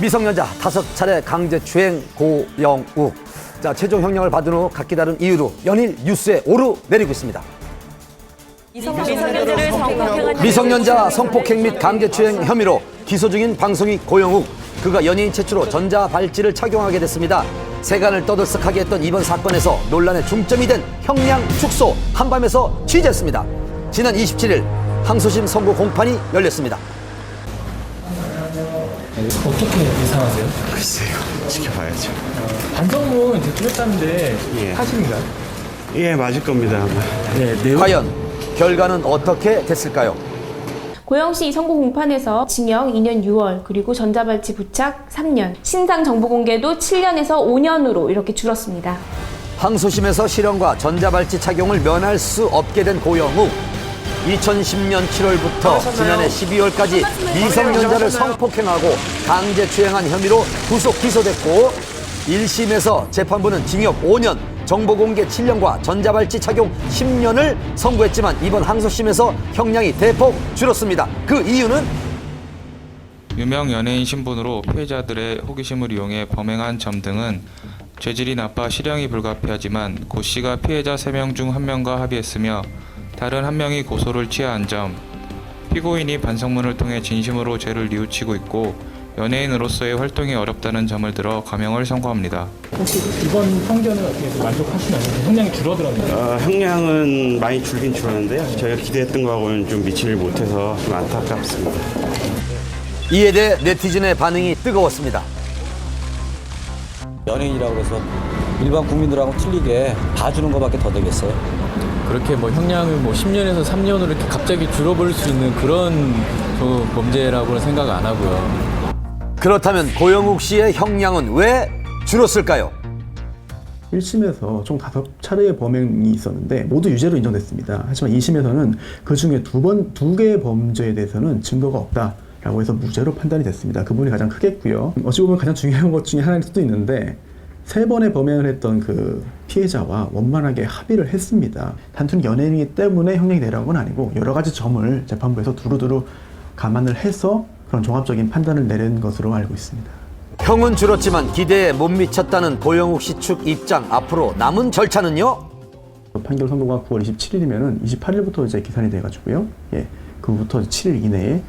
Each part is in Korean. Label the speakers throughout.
Speaker 1: 미성년자 5차례 강제추행 고영욱. 자, 최종 형량을 받은 후 각기 다른 이유로 연일 뉴스에 오르내리고 있습니다. 미성년자 성폭행 및 강제추행 혐의로 기소 중인 방송인 고영욱. 그가 연예인 최초로 전자발찌를 착용하게 됐습니다. 세간을 떠들썩하게 했던 이번 사건에서 논란의 중점이 된 형량 축소 한밤에서 취재했습니다. 지난 27일 항소심 선고 공판이 열렸습니다.
Speaker 2: 어떻게 예상하세요?
Speaker 3: 글쎄요, 지켜봐야죠.
Speaker 2: 반성문 제출했다는데
Speaker 3: 예.
Speaker 2: 사실인가요?
Speaker 3: 예, 맞을 겁니다. 아마.
Speaker 2: 네, 내용.
Speaker 1: 과연 결과는 어떻게 됐을까요?
Speaker 4: 고영씨 선고 공판에서 징역 2년 6월, 그리고 전자발찌 부착 3년, 신상 정보 공개도 7년에서 5년으로 이렇게 줄었습니다.
Speaker 1: 항소심에서 실형과 전자발찌 착용을 면할 수 없게 된 고영욱. 2010년 7월부터 지난해 12월까지 미성년자를 성폭행하고 강제추행한 혐의로 구속 기소됐고 1심에서 재판부는 징역 5년, 정보공개 7년과 전자발찌 착용 10년을 선고했지만 이번 항소심에서 형량이 대폭 줄었습니다. 그 이유는
Speaker 5: 유명 연예인 신분으로 피해자들의 호기심을 이용해 범행한 점 등은 죄질이 나빠 실형이 불가피하지만 고 씨가 피해자 3명 중 1명과 합의했으며 다른 1명이 고소를 취하한 점, 피고인이 반성문을 통해 진심으로 죄를 뉘우치고 있고 연예인으로서의 활동이 어렵다는 점을 들어 감형을 선고합니다.
Speaker 2: 혹시 이번 판결은 어떻게 만족하시나요? 형량이 줄어들었나요?
Speaker 3: 형량은 많이 줄긴 줄었는데요. 저희가 기대했던 거하고는 좀 미치를 못해서 좀 안타깝습니다.
Speaker 1: 이에 대해 네티즌의 반응이 뜨거웠습니다.
Speaker 6: 연예인이라고 해서 일반 국민들하고 틀리게 봐주는 것밖에 더 되겠어요?
Speaker 7: 그렇게 뭐 형량을 뭐 10년에서 3년으로 이렇게 갑자기 줄어버릴 수 있는 그런 범죄라고는 생각 안 하고요.
Speaker 1: 그렇다면 고영욱 씨의 형량은 왜 줄었을까요?
Speaker 8: 1심에서 총 5차례의 범행이 있었는데 모두 유죄로 인정됐습니다. 하지만 2심에서는 그중에 두 개의 범죄에 대해서는 증거가 없다라고 해서 무죄로 판단이 됐습니다. 그 부분이 가장 크겠고요. 어찌 보면 가장 중요한 것 중에 하나일 수도 있는데 3번의 범행을 했던 그 피해자와 원만하게 합의를 했습니다. 단순히 연예인이기 때문에 형량이 내라는 건 아니고 여러 가지 점을 재판부에서 두루두루 감안을 해서 그런 종합적인 판단을 내린 것으로 알고 있습니다.
Speaker 1: 형은 줄었지만 기대에 못 미쳤다는 고영욱 씨 측 입장. 앞으로 남은 절차는요?
Speaker 8: 판결 선고가 9월 27일이면은 28일부터 이제 기산이 돼가지고요. 예, 그부터 7일 이내에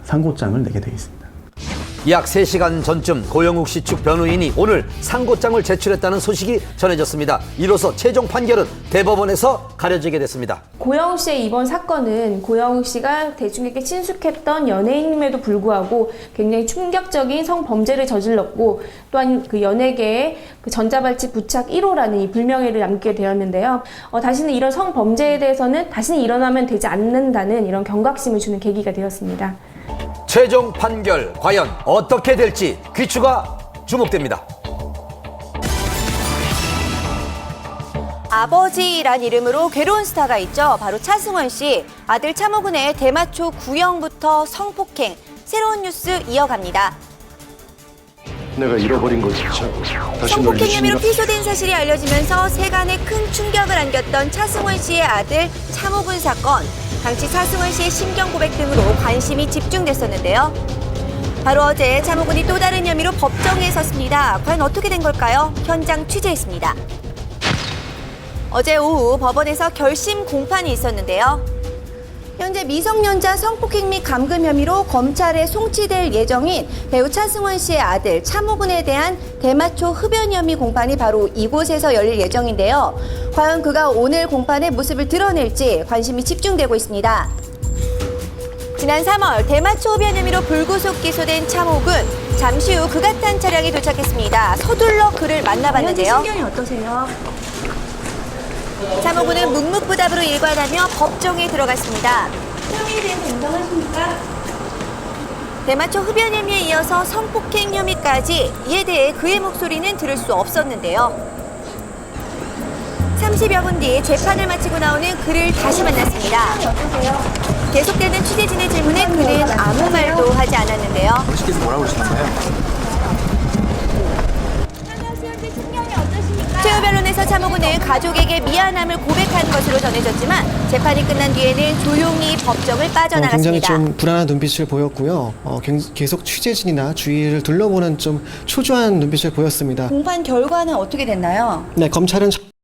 Speaker 8: 상고장을 내게 되겠습니다.
Speaker 1: 약 3시간 전쯤 고영욱 씨 측 변호인이 오늘 상고장을 제출했다는 소식이 전해졌습니다. 이로써 최종 판결은 대법원에서 가려지게 됐습니다.
Speaker 4: 고영욱 씨의 이번 사건은 고영욱 씨가 대중에게 친숙했던 연예인임에도 불구하고 굉장히 충격적인 성범죄를 저질렀고 또한 그 연예계에 그 전자발찌 부착 1호라는 이 불명예를 남기게 되었는데요. 다시는 이런 성범죄에 대해서는 다시는 일어나면 되지 않는다는 이런 경각심을 주는 계기가 되었습니다.
Speaker 1: 최종 판결 과연 어떻게 될지 귀추가 주목됩니다.
Speaker 9: 아버지란 이름으로 괴로운 스타가 있죠. 바로 차승원 씨. 아들 차모근의 대마초 구형부터 성폭행. 새로운 뉴스 이어갑니다.
Speaker 10: 내가 잃어버린 것조차 다시 널
Speaker 9: 성폭행 혐의로
Speaker 10: 잊으리라.
Speaker 9: 피소된 사실이 알려지면서 세간에 큰 충격을 안겼던 차승원 씨의 아들 차모근 사건. 당시 차승원 씨의 신경 고백 등으로 관심이 집중됐었는데요. 바로 어제 차모근이 또 다른 혐의로 법정에 섰습니다. 과연 어떻게 된 걸까요? 현장 취재했습니다. 어제 오후 법원에서 결심 공판이 있었는데요. 현재 미성년자 성폭행 및 감금 혐의로 검찰에 송치될 예정인 배우 차승원 씨의 아들 차모근에 대한 대마초 흡연 혐의 공판이 바로 이곳에서 열릴 예정인데요. 과연 그가 오늘 공판의 모습을 드러낼지 관심이 집중되고 있습니다. 지난 3월 대마초 흡연 혐의로 불구속 기소된 차모근. 잠시 후 그가 탄 차량이 도착했습니다. 서둘러 그를 만나봤는데요. 현재 심경이 어떠세요? 차모근은 묵묵부답으로 일관하며 법정에 들어갔습니다. 혐의에 대해서 인정하십니까? 대마초 흡연 혐의에 이어서 성폭행 혐의까지. 이에 대해 그의 목소리는 들을 수 없었는데요. 30여 분 뒤 재판을 마치고 나오는 그를 다시 만났습니다. 계속되는 취재진의 질문에 그는 아무 말도 하지 않았는데요.
Speaker 10: 어르신께서 뭐라고 그러시나요?
Speaker 9: 최후 변론에서 차모군은 가족에게 미안함을 고백한 것으로 전해졌지만 재판이 끝난 뒤에는 조용히 법정을 빠져나갔습니다.
Speaker 11: 굉장히 좀 불안한 눈빛을 보였고요. 계속 취재진이나 주위를 둘러보는 좀 초조한 눈빛을 보였습니다.
Speaker 9: 공판 결과는 어떻게 됐나요?
Speaker 11: 네, 검찰은